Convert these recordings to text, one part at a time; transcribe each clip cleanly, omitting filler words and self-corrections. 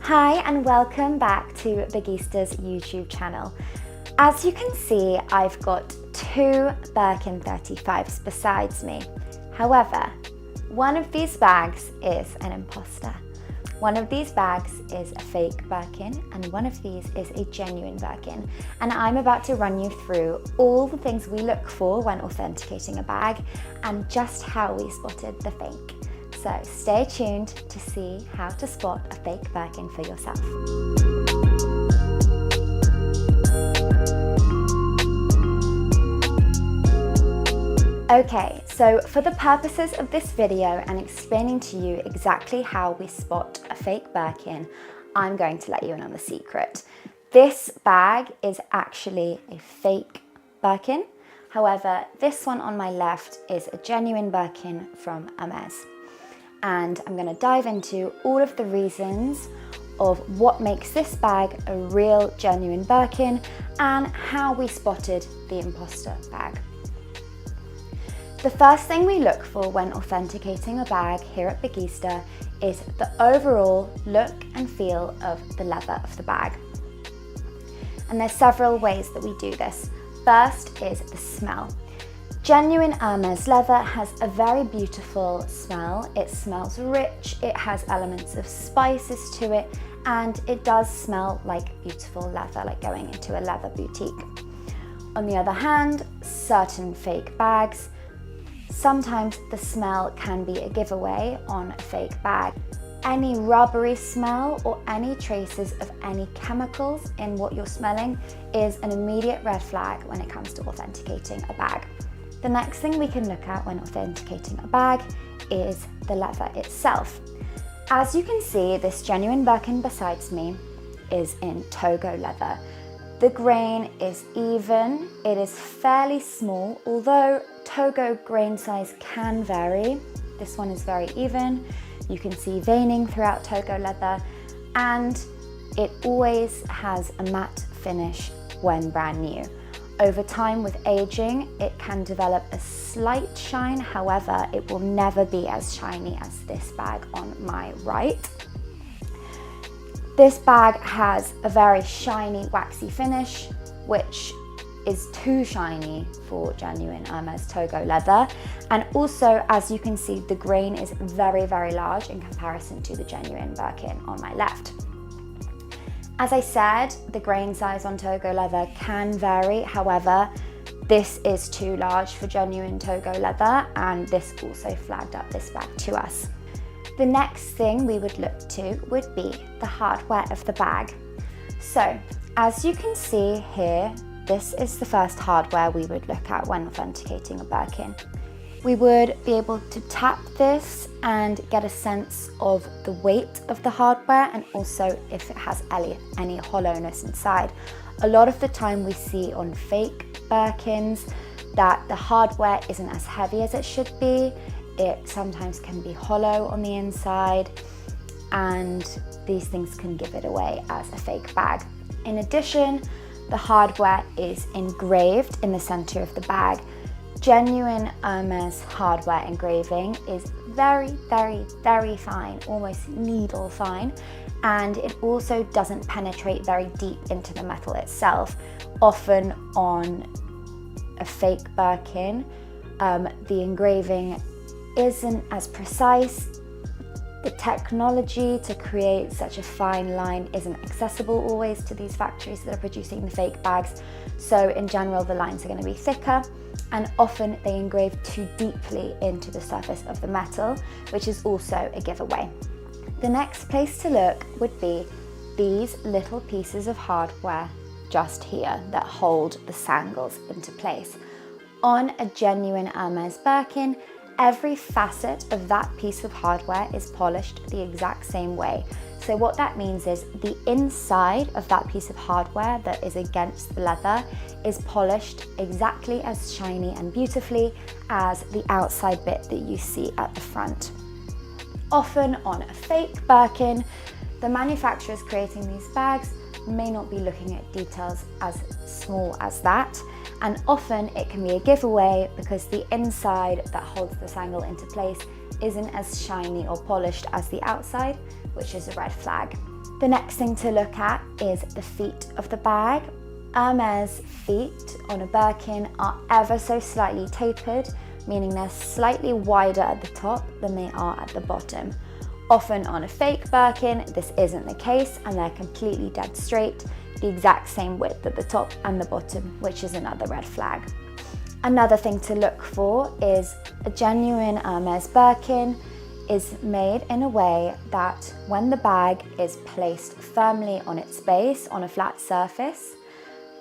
Hi and welcome back to Bigista's YouTube channel. As you can see, I've got two Birkin 35s besides me. However, one of these bags is an imposter. One of these bags is a fake Birkin and one of these is a genuine Birkin. And I'm about to run you through all the things we look for when authenticating a bag and just how we spotted the fake. So stay tuned to see how to spot a fake Birkin for yourself. Okay, so for the purposes of this video and explaining to you exactly how we spot a fake Birkin, I'm going to let you in on the secret. This bag is actually a fake Birkin. However, this one on my left is a genuine Birkin from Hermès. And I'm going to dive into all of the reasons of what makes this bag a real genuine Birkin and how we spotted the imposter bag. The first thing we look for when authenticating a bag here at Bigista is the overall look and feel of the leather of the bag. And there's several ways that we do this. First is the smell. Genuine Hermès leather has a very beautiful smell. It smells rich, it has elements of spices to it, and it does smell like beautiful leather, like going into a leather boutique. On the other hand, certain fake bags, sometimes the smell can be a giveaway on a fake bag. Any rubbery smell or any traces of any chemicals in what you're smelling is an immediate red flag when it comes to authenticating a bag. The next thing we can look at when authenticating a bag is the leather itself. As you can see, this genuine Birkin besides me is in Togo leather. The grain is even, it is fairly small, although Togo grain size can vary. This one is very even. You can see veining throughout Togo leather, and it always has a matte finish when brand new. Over time with aging, it can develop a slight shine, however, it will never be as shiny as this bag on my right. This bag has a very shiny, waxy finish, which is too shiny for genuine Hermès Togo leather. And also, as you can see, the grain is very, very large in comparison to the genuine Birkin on my left. As I said, the grain size on Togo leather can vary. However, this is too large for genuine Togo leather, and this also flagged up this bag to us. The next thing we would look to would be the hardware of the bag. So, as you can see here, this is the first hardware we would look at when authenticating a Birkin. We would be able to tap this and get a sense of the weight of the hardware and also if it has any hollowness inside. A lot of the time we see on fake Birkins that the hardware isn't as heavy as it should be. It sometimes can be hollow on the inside, and these things can give it away as a fake bag. In addition, the hardware is engraved in the center of the bag. Genuine Hermès hardware engraving is very, very, very fine, almost needle fine, and it also doesn't penetrate very deep into the metal itself. Often on a fake Birkin, the engraving isn't as precise. The technology to create such a fine line isn't accessible always to these factories that are producing the fake bags. So in general, the lines are going to be thicker, and often they engrave too deeply into the surface of the metal, which is also a giveaway. The next place to look would be these little pieces of hardware just here that hold the sangles into place. On a genuine Hermès Birkin, every facet of that piece of hardware is polished the exact same way. So what that means is the inside of that piece of hardware that is against the leather is polished exactly as shiny and beautifully as the outside bit that you see at the front. Often on a fake Birkin, the manufacturers creating these bags may not be looking at details as small as that, and often it can be a giveaway because the inside that holds the sangle into place isn't as shiny or polished as the outside, which is a red flag. The next thing to look at is the feet of the bag. Hermès feet on a Birkin are ever so slightly tapered, meaning they're slightly wider at the top than they are at the bottom. Often on a fake Birkin, this isn't the case and they're completely dead straight, the exact same width at the top and the bottom, which is another red flag. Another thing to look for is a genuine Hermès Birkin is made in a way that when the bag is placed firmly on its base on a flat surface,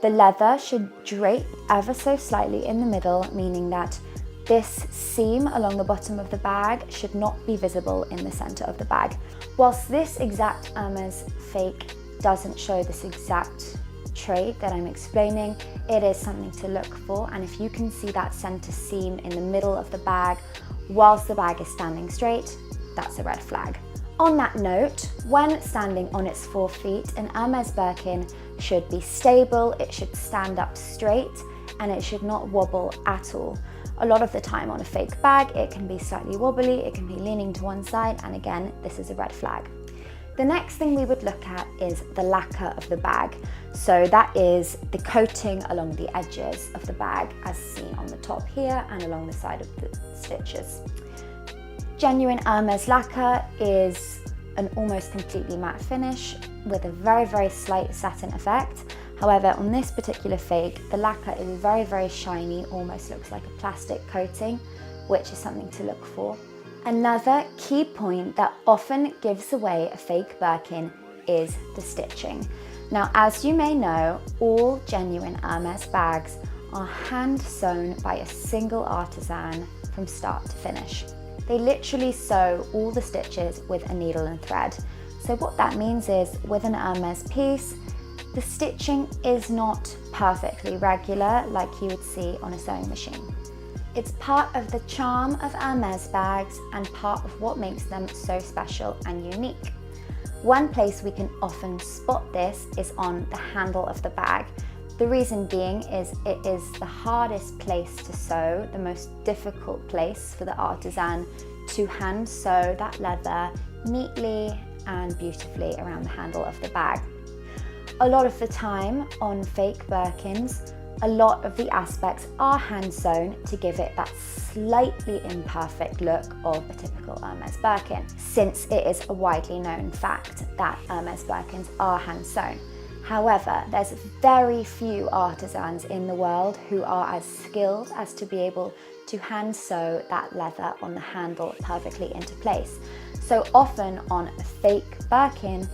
the leather should drape ever so slightly in the middle, meaning that this seam along the bottom of the bag should not be visible in the center of the bag. Whilst this exact Hermès fake doesn't show this exact trait that I'm explaining, it is something to look for, and if you can see that center seam in the middle of the bag whilst the bag is standing straight, that's a red flag. On that note, when standing on its 4 feet, an Hermès Birkin should be stable, it should stand up straight, and it should not wobble at all. A lot of the time on a fake bag, it can be slightly wobbly, it can be leaning to one side, and again, this is a red flag. The next thing we would look at is the lacquer of the bag. So that is the coating along the edges of the bag as seen on the top here and along the side of the stitches. Genuine Hermès lacquer is an almost completely matte finish with a very, very slight satin effect. However, on this particular fake, the lacquer is very, very shiny, almost looks like a plastic coating, which is something to look for. Another key point that often gives away a fake Birkin is the stitching. Now, as you may know, all genuine Hermès bags are hand sewn by a single artisan from start to finish. They literally sew all the stitches with a needle and thread. So what that means is, with an Hermès piece, the stitching is not perfectly regular like you would see on a sewing machine. It's part of the charm of Hermès bags and part of what makes them so special and unique. One place we can often spot this is on the handle of the bag. The reason being is it is the hardest place to sew, the most difficult place for the artisan to hand sew that leather neatly and beautifully around the handle of the bag. A lot of the time on fake Birkins, a lot of the aspects are hand sewn to give it that slightly imperfect look of a typical Hermès Birkin, since it is a widely known fact that Hermès Birkins are hand sewn. However, there's very few artisans in the world who are as skilled as to be able to hand sew that leather on the handle perfectly into place. So often on a fake Birkin,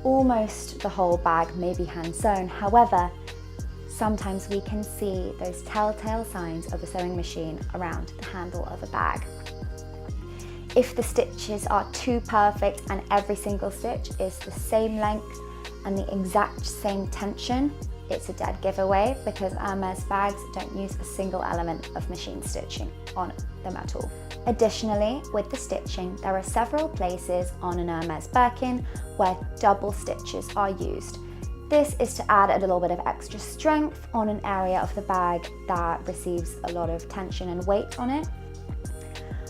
almost the whole bag may be hand sewn. However, sometimes we can see those telltale signs of a sewing machine around the handle of a bag. If the stitches are too perfect and every single stitch is the same length and the exact same tension, it's a dead giveaway, because Hermès bags don't use a single element of machine stitching on them at all. Additionally, with the stitching, there are several places on an Hermès Birkin where double stitches are used. This is to add a little bit of extra strength on an area of the bag that receives a lot of tension and weight on it.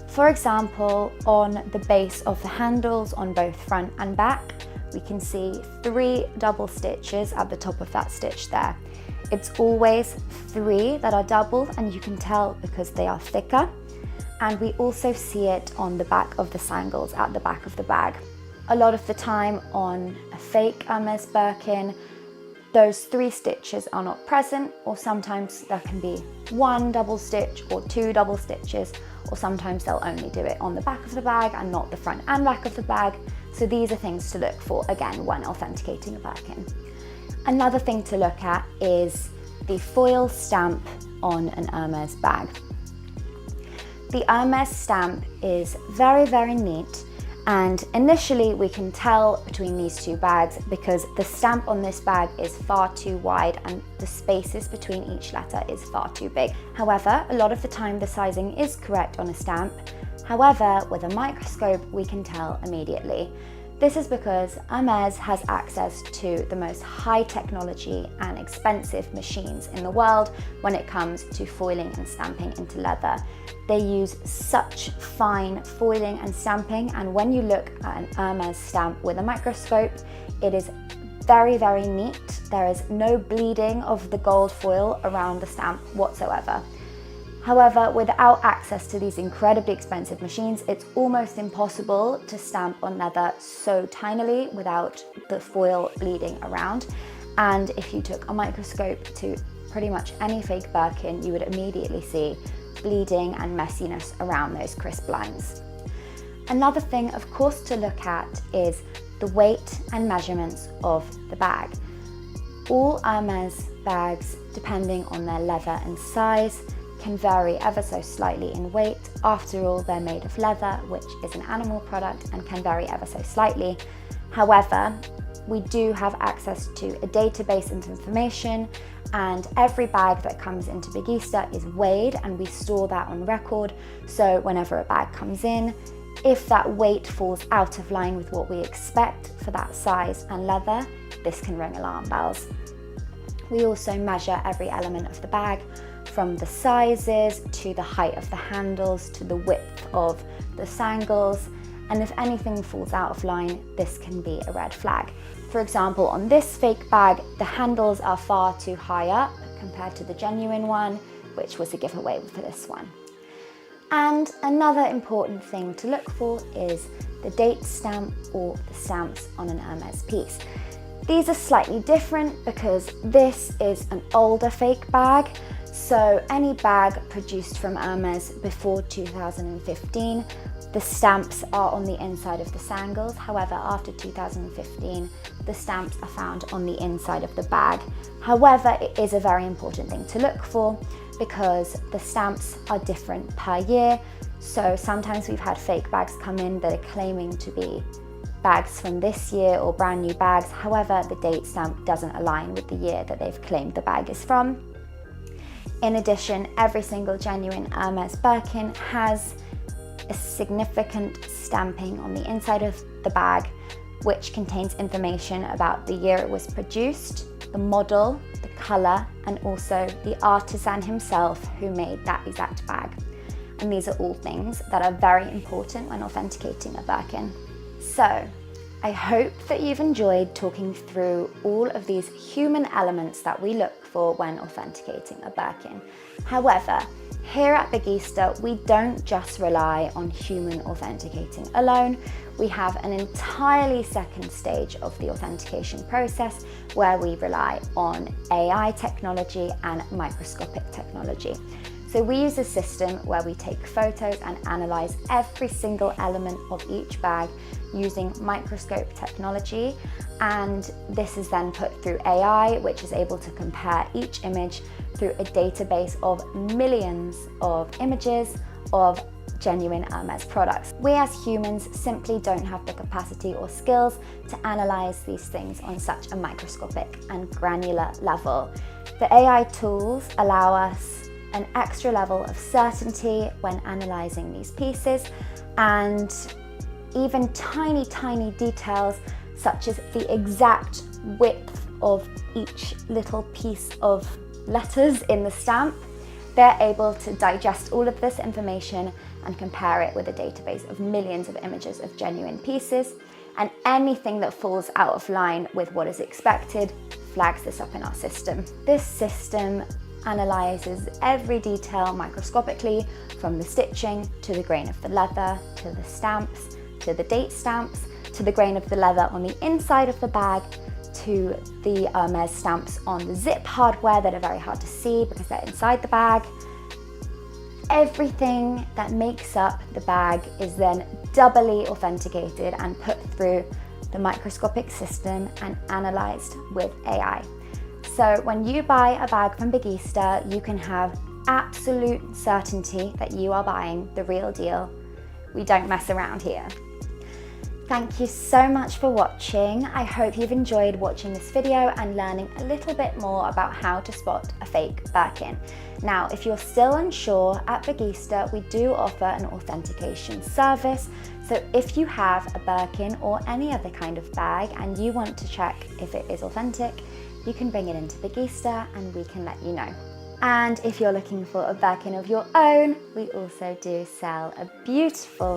For example, on the base of the handles on both front and back, we can see 3 double stitches at the top of that stitch there. It's always 3 that are doubled, and you can tell because they are thicker. And we also see it on the back of the sangles at the back of the bag. A lot of the time on a fake Hermès Birkin, those 3 stitches are not present, or sometimes there can be 1 double stitch or 2 double stitches, or sometimes they'll only do it on the back of the bag and not the front and back of the bag. So these are things to look for, again, when authenticating a Birkin. Another thing to look at is the foil stamp on an Hermès bag. The Hermès stamp is very, very neat, and initially we can tell between these 2 bags because the stamp on this bag is far too wide and the spaces between each letter is far too big. However, a lot of the time the sizing is correct on a stamp. However, with a microscope we can tell immediately. This is because Hermès has access to the most high technology and expensive machines in the world when it comes to foiling and stamping into leather. They use such fine foiling and stamping, and when you look at an Hermès stamp with a microscope, it is very, very neat. There is no bleeding of the gold foil around the stamp whatsoever. However, without access to these incredibly expensive machines, it's almost impossible to stamp on leather so tinily without the foil bleeding around. And if you took a microscope to pretty much any fake Birkin, you would immediately see bleeding and messiness around those crisp lines. Another thing, of course, to look at is the weight and measurements of the bag. All Hermès bags, depending on their leather and size, can vary ever so slightly in weight. After all, they're made of leather, which is an animal product, and can vary ever so slightly. However, we do have access to a database of information, and every bag that comes into Bigista is weighed, and we store that on record. So whenever a bag comes in, if that weight falls out of line with what we expect for that size and leather, this can ring alarm bells. We also measure every element of the bag, from the sizes to the height of the handles to the width of the sangles, and if anything falls out of line, this can be a red flag. For example, on this fake bag, the handles are far too high up compared to the genuine one, which was a giveaway for this one. And another important thing to look for is the date stamp or the stamps on an Hermès piece. These are slightly different because this is an older fake bag. So any bag produced from Hermès before 2015, the stamps are on the inside of the sangles. However, after 2015, the stamps are found on the inside of the bag. However, it is a very important thing to look for because the stamps are different per year. So sometimes we've had fake bags come in that are claiming to be bags from this year or brand new bags. However, the date stamp doesn't align with the year that they've claimed the bag is from. In addition, every single genuine Hermès Birkin has a significant stamping on the inside of the bag, which contains information about the year it was produced, the model, the colour, and also the artisan himself who made that exact bag. And these are all things that are very important when authenticating a Birkin. So, I hope that you've enjoyed talking through all of these human elements that we look for when authenticating a Birkin. However, here at Bigista, we don't just rely on human authenticating alone. We have an entirely second stage of the authentication process where we rely on AI technology and microscopic technology. So we use a system where we take photos and analyze every single element of each bag using microscope technology, and this is then put through AI, which is able to compare each image through a database of millions of images of genuine Hermès products. We as humans simply don't have the capacity or skills to analyze these things on such a microscopic and granular level. The AI tools allow us an extra level of certainty when analyzing these pieces, and even tiny details such as the exact width of each little piece of letters in the stamp. They're able to digest all of this information and compare it with a database of millions of images of genuine pieces, and anything that falls out of line with what is expected flags this up in our system. This system analyzes every detail microscopically, from the stitching to the grain of the leather, to the stamps, to the date stamps, to the grain of the leather on the inside of the bag, to the Hermès stamps on the zip hardware that are very hard to see because they're inside the bag. Everything that makes up the bag is then doubly authenticated and put through the microscopic system and analyzed with AI. So when you buy a bag from Bigista, you can have absolute certainty that you are buying the real deal. We don't mess around here. Thank you so much for watching. I hope you've enjoyed watching this video and learning a little bit more about how to spot a fake Birkin. Now, if you're still unsure, at Bagista we do offer an authentication service. So if you have a Birkin or any other kind of bag and you want to check if it is authentic, you can bring it into Bagista and we can let you know. And if you're looking for a Birkin of your own, we also do sell a beautiful